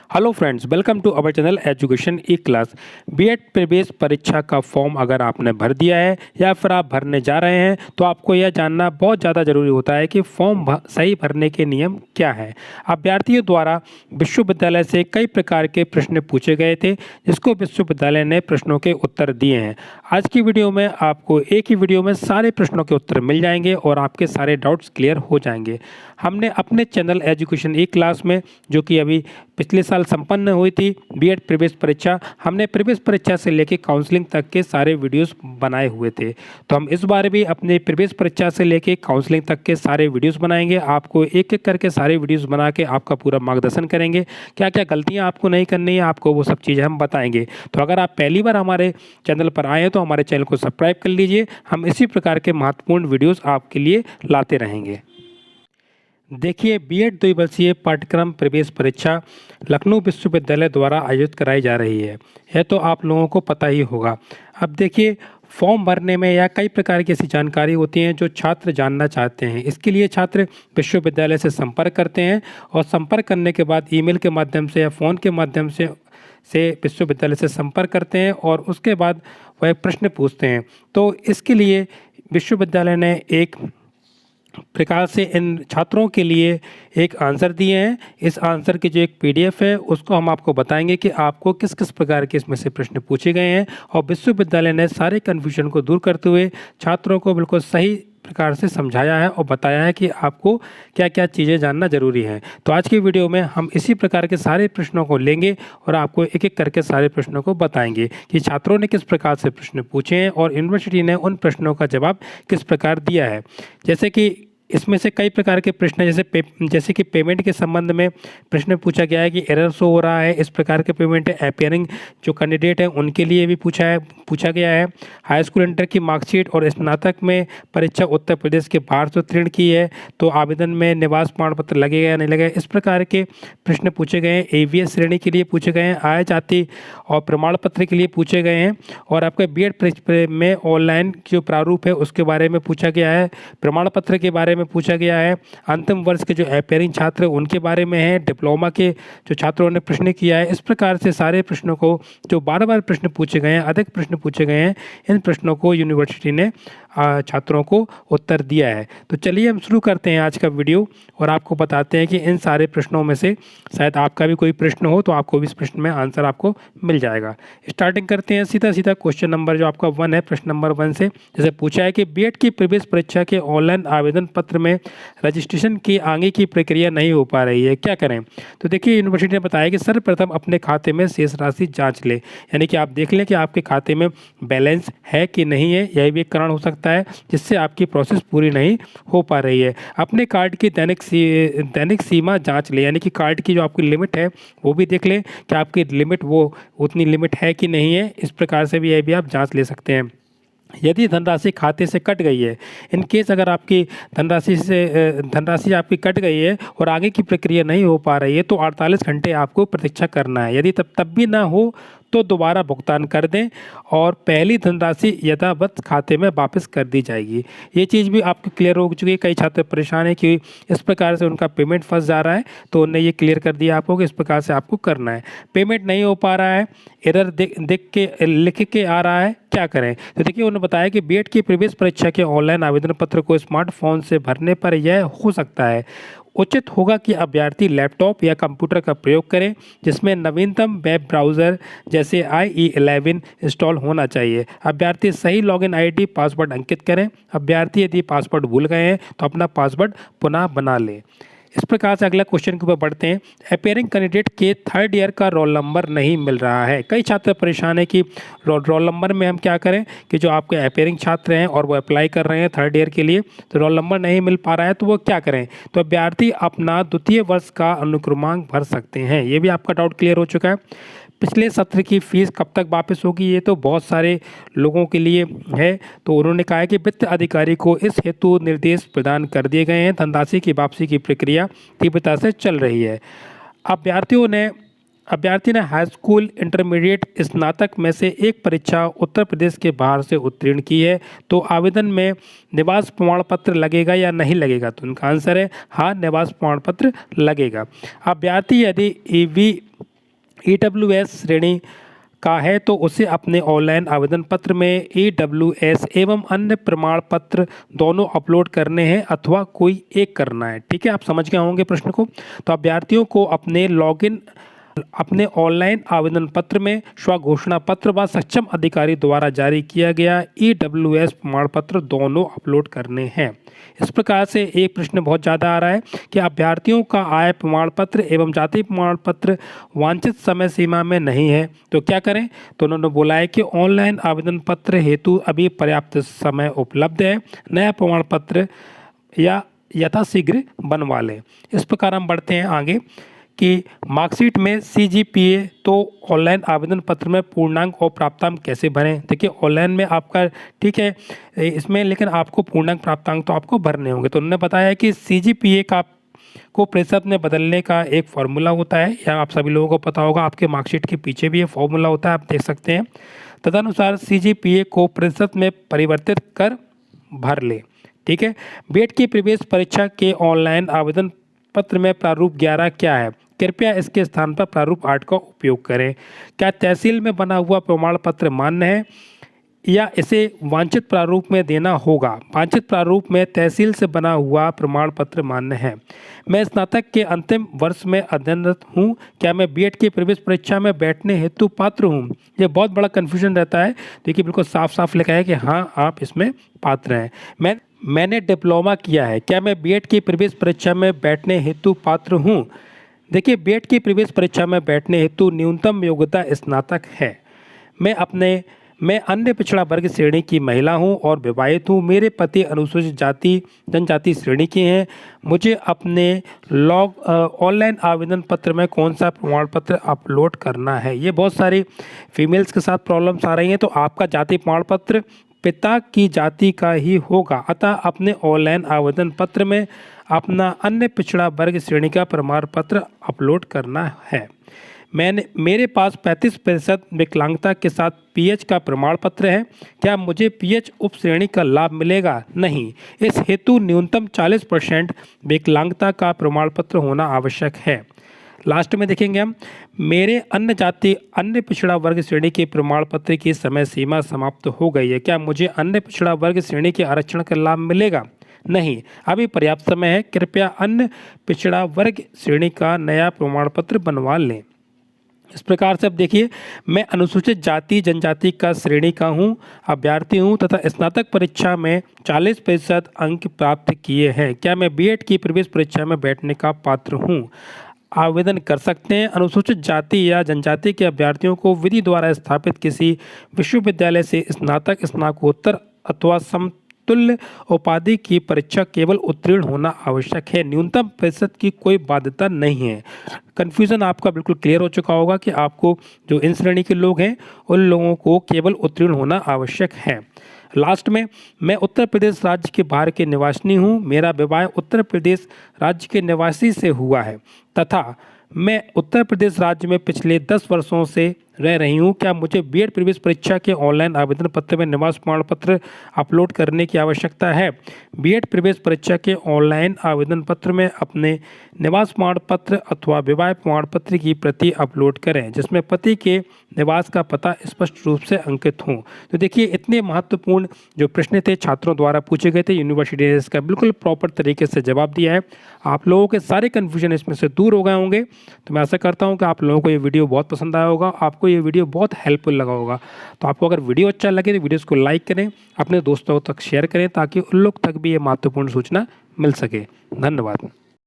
Hello friends, welcome to our channel education E class. BEd प्रवेश परीक्षा का form अगर आपने भर दिया है या फिर आप भरने जा रहे हैं तो आपको यह जानना बहुत ज़्यादा ज़रूरी होता है कि फॉर्म सही भरने के नियम क्या है। अभ्यर्थियों द्वारा विश्वविद्यालय से कई प्रकार के प्रश्न पूछे गए थे, जिसको विश्वविद्यालय ने प्रश्नों के उत्तर दिए हैं। आज की वीडियो में आपको एक ही वीडियो में सारे प्रश्नों के उत्तर मिल जाएंगे और आपके सारे डाउट्स क्लियर हो जाएंगे। हमने अपने चैनल एजुकेशन ई क्लास में, जो कि अभी पिछले साल संपन्न हुई थी बीएड प्रवेश परीक्षा, हमने प्रवेश परीक्षा से लेकर काउंसलिंग तक के सारे वीडियोस बनाए हुए थे। तो हम इस बार भी अपने प्रवेश परीक्षा से लेकर काउंसलिंग तक के सारे वीडियोस बनाएंगे। आपको एक एक करके सारे वीडियोस बना के आपका पूरा मार्गदर्शन करेंगे। क्या क्या गलतियां आपको नहीं करनी है, आपको वो सब चीज़ें हम बताएंगे। तो अगर आप पहली बार हमारे चैनल पर आए हैं तो हमारे चैनल को सब्सक्राइब कर लीजिए। हम इसी प्रकार के महत्वपूर्ण वीडियोज़ आपके लिए लाते रहेंगे। देखिए, बीएड द्विवर्षीय पाठ्यक्रम प्रवेश परीक्षा लखनऊ विश्वविद्यालय द्वारा आयोजित कराई जा रही है। यह तो आप लोगों को पता ही होगा। अब देखिए, फॉर्म भरने में या कई प्रकार की ऐसी जानकारी होती हैं जो छात्र जानना चाहते हैं। इसके लिए छात्र विश्वविद्यालय से संपर्क करते हैं और संपर्क करने के बाद ईमेल के माध्यम से या फ़ोन के माध्यम से विश्वविद्यालय से संपर्क करते हैं और उसके बाद वह प्रश्न पूछते हैं। तो इसके लिए विश्वविद्यालय ने एक प्रकार से इन छात्रों के लिए एक आंसर दिए हैं। इस आंसर की जो एक पीडीएफ है उसको हम आपको बताएंगे कि आपको किस किस प्रकार के इसमें से प्रश्न पूछे गए हैं, और विश्वविद्यालय ने सारे कन्फ्यूजन को दूर करते हुए छात्रों को बिल्कुल सही प्रकार से समझाया है और बताया है कि आपको क्या क्या चीज़ें जानना जरूरी है। तो आज की वीडियो में हम इसी प्रकार के सारे प्रश्नों को लेंगे और आपको एक एक करके सारे प्रश्नों को बताएंगे कि छात्रों ने किस प्रकार से प्रश्न पूछे हैं और यूनिवर्सिटी ने उन प्रश्नों का जवाब किस प्रकार दिया है। जैसे कि इसमें से कई प्रकार के प्रश्न हैं, जैसे कि पेमेंट के संबंध में प्रश्न पूछा गया है कि एरर शो हो रहा है, इस प्रकार के पेमेंट है। अपीयरिंग जो कैंडिडेट हैं उनके लिए भी पूछा गया है। हाई स्कूल इंटर की मार्कशीट और स्नातक में परीक्षा उत्तर प्रदेश के बाहर से उत्तीर्ण की है तो आवेदन में निवास प्रमाण पत्र लगेगा या नहीं लगेगा, इस प्रकार के प्रश्न पूछे गए हैं। एवीएस श्रेणी के लिए पूछे गए हैं, आय जाति और प्रमाण पत्र के लिए पूछे गए हैं, और आपके बीएड में ऑनलाइन जो प्रारूप है उसके बारे में पूछा गया है। प्रमाण पत्र के बारे में पूछा गया है। अंतिम वर्ष के जो अपीयरिंग छात्र उनके बारे में है। डिप्लोमा के जो छात्रों ने प्रश्न किया है। इस प्रकार से सारे प्रश्नों को, जो बार बार प्रश्न पूछे गए हैं, अधिक प्रश्न पूछे गए हैं, इन प्रश्नों को यूनिवर्सिटी ने छात्रों को उत्तर दिया है। तो चलिए हम शुरू करते हैं आज का वीडियो और आपको बताते हैं कि इन सारे प्रश्नों में से शायद आपका भी कोई प्रश्न हो तो आपको भी इस प्रश्न में आंसर आपको मिल जाएगा। स्टार्टिंग करते हैं सीधा क्वेश्चन नंबर जो आपका 1 है, प्रश्न नंबर 1 से। जैसे पूछा है कि बीएड की प्रवेश परीक्षा के ऑनलाइन आवेदन पत्र में रजिस्ट्रेशन की आगे की प्रक्रिया नहीं हो पा रही है, क्या करें। तो देखिए, यूनिवर्सिटी ने बताया कि सर्वप्रथम अपने खाते में शेष राशि जाँच ले, यानी कि आप देख लें कि आपके खाते में बैलेंस है कि नहीं है। यही भी एक कारण हो सकता है जिससे आपकी प्रोसेस पूरी नहीं हो पा रही है। अपने कार्ड की दैनिक सीमा जांच ले, यानी कि कार्ड की जो आपकी लिमिट है वो भी देख लें कि आपकी लिमिट वो उतनी लिमिट है कि नहीं है। इस प्रकार से भी यह भी आप जांच ले सकते हैं। यदि धनराशि खाते से कट गई है, इन केस अगर आपकी धनराशि आपकी कट गई है और आगे की प्रक्रिया नहीं हो पा रही है तो 48 घंटे आपको प्रतीक्षा करना है। यदि तब भी ना हो तो दोबारा भुगतान कर दें और पहली धनराशि यथावत खाते में वापस कर दी जाएगी। ये चीज़ भी आपको क्लियर हो चुकी है। कई छात्र परेशान हैं कि इस प्रकार से उनका पेमेंट फंस जा रहा है, तो उन्हें ये क्लियर कर दिया आपको कि इस प्रकार से आपको करना है। पेमेंट नहीं हो पा रहा है, एरर लिख के आ रहा है, क्या करें। तो देखिए, उन्होंने बताया कि बीएड की प्रवेश परीक्षा के ऑनलाइन आवेदन पत्र को स्मार्टफोन से भरने पर यह हो सकता है। उचित होगा कि अभ्यर्थी लैपटॉप या कंप्यूटर का प्रयोग करें जिसमें नवीनतम वेब ब्राउज़र जैसे IE11 इंस्टॉल होना चाहिए। अभ्यर्थी सही लॉगिन आईडी पासवर्ड अंकित करें। अभ्यर्थी यदि पासवर्ड भूल गए हैं तो अपना पासवर्ड पुनः बना लें। इस प्रकार से अगला क्वेश्चन के ऊपर बढ़ते हैं। अपीयरिंग कैंडिडेट के 3rd ईयर का रोल नंबर नहीं मिल रहा है। कई छात्र परेशान है कि रोल नंबर में हम क्या करें कि जो आपके अपीयरिंग छात्र हैं और वो अप्लाई कर रहे हैं 3rd ईयर के लिए, तो रोल नंबर नहीं मिल पा रहा है तो वो क्या करें। तो अभ्यर्थी अपना द्वितीय वर्ष का अनुक्रमांक भर सकते हैं। ये भी आपका डाउट क्लियर हो चुका है। पिछले सत्र की फीस कब तक वापस होगी, ये तो बहुत सारे लोगों के लिए है। तो उन्होंने कहा है कि वित्त अधिकारी को इस हेतु निर्देश प्रदान कर दिए गए हैं। धनराशि की वापसी की प्रक्रिया तीव्रता से चल रही है। अभ्यर्थी ने हाई स्कूल, इंटरमीडिएट, स्नातक में से एक परीक्षा उत्तर प्रदेश के बाहर से उत्तीर्ण की है तो आवेदन में निवास प्रमाण पत्र लगेगा या नहीं लगेगा। तो उनका आंसर है हाँ, निवास प्रमाण पत्र लगेगा। अभ्यर्थी यदि EWS श्रेणी का है तो उसे अपने ऑनलाइन आवेदन पत्र में EWS एवं अन्य प्रमाण पत्र दोनों अपलोड करने हैं अथवा कोई एक करना है। ठीक है, आप समझ गए होंगे प्रश्न को। तो अभ्यर्थियों को अपने ऑनलाइन आवेदन पत्र में स्वघोषणा पत्र व सक्षम अधिकारी द्वारा जारी किया गया EWS प्रमाण पत्र दोनों अपलोड करने हैं। इस प्रकार से एक प्रश्न बहुत ज़्यादा आ रहा है कि अभ्यर्थियों का आय प्रमाण पत्र एवं जाति प्रमाण पत्र वांछित समय सीमा में नहीं है तो क्या करें। तो उन्होंने बोला है कि ऑनलाइन आवेदन पत्र हेतु अभी पर्याप्त समय उपलब्ध है, नया प्रमाण पत्र या यथाशीघ्र बनवा लें। इस प्रकार हम बढ़ते हैं आगे कि मार्कशीट में CGPA तो ऑनलाइन आवेदन पत्र में पूर्णांक और प्राप्तांक कैसे भरें। देखिए ऑनलाइन में आपका ठीक है इसमें, लेकिन आपको पूर्णांक प्राप्तांक तो आपको भरने होंगे। तो उन्होंने बताया कि CGPA को प्रतिशत में बदलने का एक फॉर्मूला होता है, या आप सभी लोगों को पता होगा, आपके मार्कशीट के पीछे भी ये फॉर्मूला होता है, आप देख सकते हैं। तदनुसार CGPA को प्रतिशत में परिवर्तित कर भर ले। ठीक है, बीएड की प्रवेश परीक्षा के ऑनलाइन आवेदन पत्र में प्रारूप 11 क्या है, कृपया इसके स्थान पर प्रारूप 8 का उपयोग करें। क्या तहसील में बना हुआ प्रमाण पत्र मान्य है या इसे वांछित प्रारूप में देना होगा। वांछित प्रारूप में तहसील से बना हुआ प्रमाण पत्र मान्य है। मैं स्नातक के अंतिम वर्ष में अध्ययनरत हूँ, क्या मैं बीएड की प्रवेश परीक्षा में बैठने हेतु पात्र हूँ। ये बहुत बड़ा कन्फ्यूजन रहता है। देखिए बिल्कुल साफ साफ लिखा है कि हाँ आप इसमें पात्र हैं। मैंने डिप्लोमा किया है, क्या मैं बीएड की प्रवेश परीक्षा में बैठने हेतु पात्र हूँ। देखिए बीएड की प्रवेश परीक्षा में बैठने हेतु न्यूनतम योग्यता स्नातक है। मैं अन्य पिछड़ा वर्ग श्रेणी की महिला हूं और विवाहित हूं। मेरे पति अनुसूचित जाति जनजाति श्रेणी के हैं। मुझे अपने ऑनलाइन आवेदन पत्र में कौन सा प्रमाण पत्र अपलोड करना है। ये बहुत सारी फीमेल्स के साथ प्रॉब्लम्स आ रही हैं। तो आपका जाति प्रमाण पत्र पिता की जाति का ही होगा, अतः अपने ऑनलाइन आवेदन पत्र में अपना अन्य पिछड़ा वर्ग श्रेणी का प्रमाण पत्र अपलोड करना है। मेरे पास 35% विकलांगता के साथ पीएच का प्रमाण पत्र है, क्या मुझे पीएच उप श्रेणी का लाभ मिलेगा। नहीं, इस हेतु न्यूनतम 40% विकलांगता का प्रमाण पत्र होना आवश्यक है। लास्ट में देखेंगे हम, मेरे अन्य पिछड़ा वर्ग श्रेणी के प्रमाण पत्र की समय सीमा समाप्त हो गई है, क्या मुझे अन्य पिछड़ा वर्ग श्रेणी के आरक्षण का लाभ मिलेगा। नहीं, अभी पर्याप्त समय है, कृपया अन्य पिछड़ा वर्ग श्रेणी का नया प्रमाण पत्र बनवा लें। इस प्रकार से अब देखिए, मैं अनुसूचित जाति जनजाति का श्रेणी का हूँ, अभ्यर्थी हूँ तथा स्नातक परीक्षा में 40% अंक प्राप्त किए हैं, क्या मैं बीएड की प्रवेश परीक्षा में बैठने का पात्र हूँ। आवेदन कर सकते हैं। अनुसूचित जाति या जनजाति के अभ्यर्थियों को विधि द्वारा स्थापित किसी विश्वविद्यालय से स्नातक स्नातकोत्तर अथवा समतुल्य उपाधि की परीक्षा केवल उत्तीर्ण होना आवश्यक है। न्यूनतम प्रतिशत की कोई बाध्यता नहीं है। कन्फ्यूज़न आपका बिल्कुल क्लियर हो चुका होगा कि आपको जो इन श्रेणी के लोग हैं उन लोगों को केवल उत्तीर्ण होना आवश्यक है। लास्ट में, मैं उत्तर प्रदेश राज्य के बाहर के निवासी हूँ, मेरा विवाह उत्तर प्रदेश राज्य के निवासी से हुआ है तथा मैं उत्तर प्रदेश राज्य में पिछले 10 वर्षों से रह रही हूँ, क्या मुझे बीएड प्रवेश परीक्षा के ऑनलाइन आवेदन पत्र में निवास प्रमाण पत्र अपलोड करने की आवश्यकता है। बीएड प्रवेश परीक्षा के ऑनलाइन आवेदन पत्र में अपने निवास प्रमाण पत्र अथवा विवाह प्रमाण पत्र की प्रति अपलोड करें जिसमें पति के निवास का पता स्पष्ट रूप से अंकित हो। तो देखिए, इतने महत्वपूर्ण जो प्रश्न थे छात्रों द्वारा पूछे गए थे, यूनिवर्सिटी ने इसका बिल्कुल प्रॉपर तरीके से जवाब दिया है। आप लोगों के सारे कन्फ्यूजन इसमें से दूर हो गए होंगे। तो मैं आशा करता हूँ कि आप लोगों को ये वीडियो बहुत पसंद आया होगा, आपको ये वीडियो बहुत हेल्पफुल लगा होगा। तो आपको अगर वीडियो अच्छा लगे तो वीडियोस को लाइक करें, अपने दोस्तों तक शेयर करें ताकि उन लोग तक भी ये महत्वपूर्ण सूचना मिल सके। धन्यवाद।